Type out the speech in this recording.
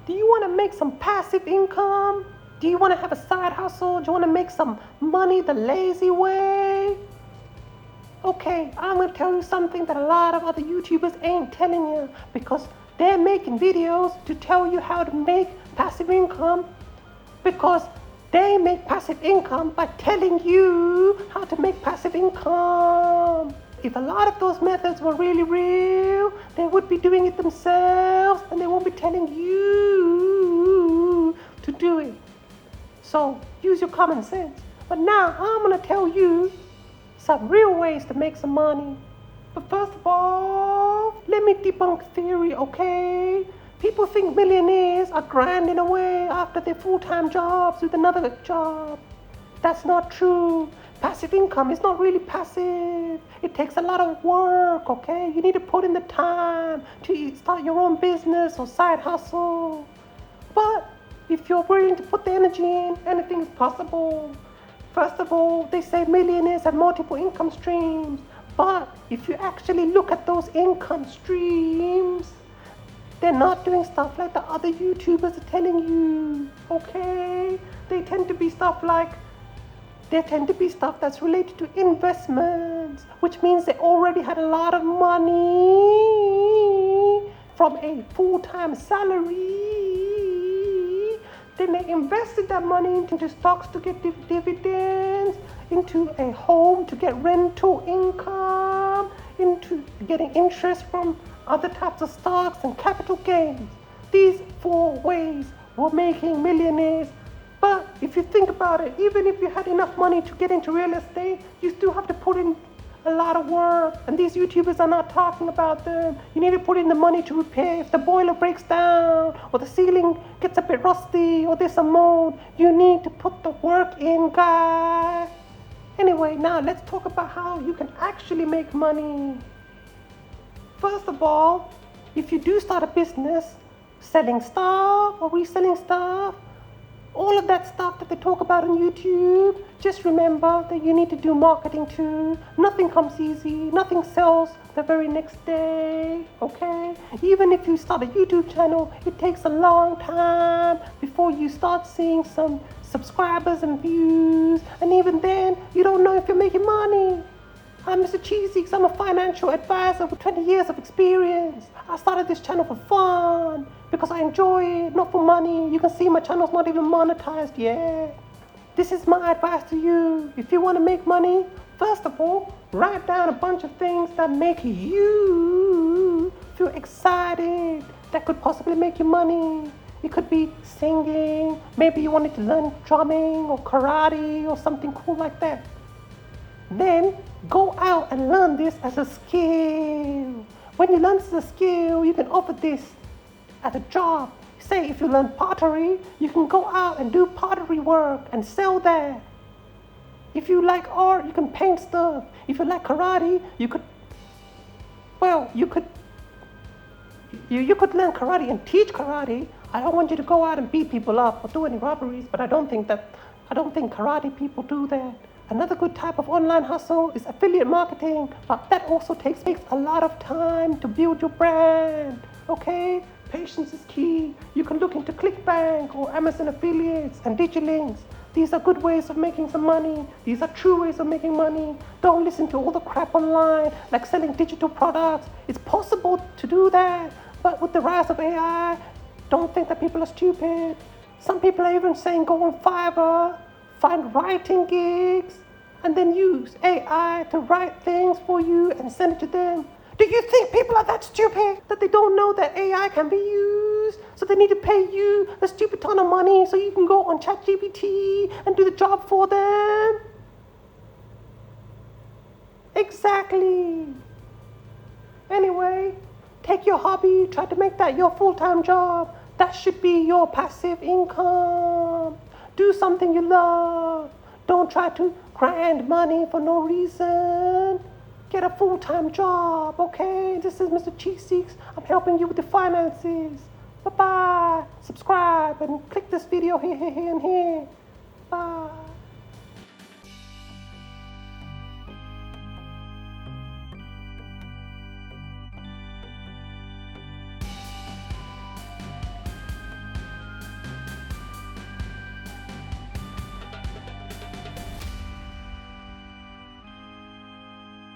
Do you want to make some passive income? Do you want to have a side hustle? Do you want to make some money the lazy way? Okay, I'm going to tell you something that a lot of other YouTubers ain't telling you, because they're making videos to tell you how to make passive income, because they make passive income by telling you how to make passive income. If a lot of those methods were really real, they would be doing it themselves, and they won't be telling you to do it. So use your common sense. But now I'm going to tell you some real ways to make some money. But first of all, let me debunk theory, okay? People think millionaires are grinding away after their full-time jobs with another job. That's not true. Passive income is not really passive. It takes a lot of work, okay? You need to put in the time to start your own business or side hustle. But if you're willing to put the energy in, anything is possible. First of all, they say millionaires have multiple income streams. But if you actually look at those income streams, they're not doing stuff like the other YouTubers are telling you, okay? They tend to be stuff that's related to investments, which means they already had a lot of money from a full-time salary. Then they invested that money into stocks to get dividends, into a home to get rental income, into getting interest from other types of stocks and capital gains. These 4 ways were making millionaires. But if you think about it, even if you had enough money to get into real estate, you still have to put in a lot of work, and these YouTubers are not talking about them. You need to put in the money to repair if the boiler breaks down, or the ceiling gets a bit rusty, or there's some mold. You need to put the work in, guys. Anyway, now let's talk about how you can actually make money. First of all, if you do start a business, selling stuff or reselling stuff, all of that stuff that they talk about on YouTube, just remember that you need to do marketing too. Nothing comes easy, nothing sells the very next day, okay? Even if you start a YouTube channel, it takes a long time before you start seeing some subscribers and views, and even then, you don't know if you're making money. I'm Mr. Cheesy, I'm a financial advisor with 20 years of experience. I started this channel for fun, because I enjoy it, not for money. You can see my channel's not even monetized yet. This is my advice to you. If you want to make money, first of all, write down a bunch of things that make you feel excited, that could possibly make you money. It could be singing, maybe you wanted to learn drumming or karate or something cool like that. Then go out and learn this as a skill. When you learn this as a skill, you can offer this as a job. Say if you learn pottery, you can go out and do pottery work and sell that. If you like art, you can paint stuff. If you like karate, you could learn karate and teach karate. I don't want you to go out and beat people up or do any robberies, but I don't think karate people do that. Another good type of online hustle is affiliate marketing, but that also takes a lot of time to build your brand, okay? Patience is key. You can look into ClickBank or Amazon affiliates and Digilinks. These are good ways of making some money. These are true ways of making money. Don't listen to all the crap online, like selling digital products. It's possible to do that, but with the rise of AI, don't think that people are stupid. Some people are even saying go on Fiverr, find writing gigs, and then use AI to write things for you and send it to them. Do you think people are that stupid that they don't know that AI can be used? So they need to pay you a stupid ton of money so you can go on ChatGPT and do the job for them? Exactly. Anyway, take your hobby, try to make that your full-time job. That should be your passive income. Do something you love. Don't try to grind money for no reason. Get a full-time job, okay? This is Mr. Cheeseeks. I'm helping you with the finances. Bye-bye. Subscribe and click this video here, and here. Bye.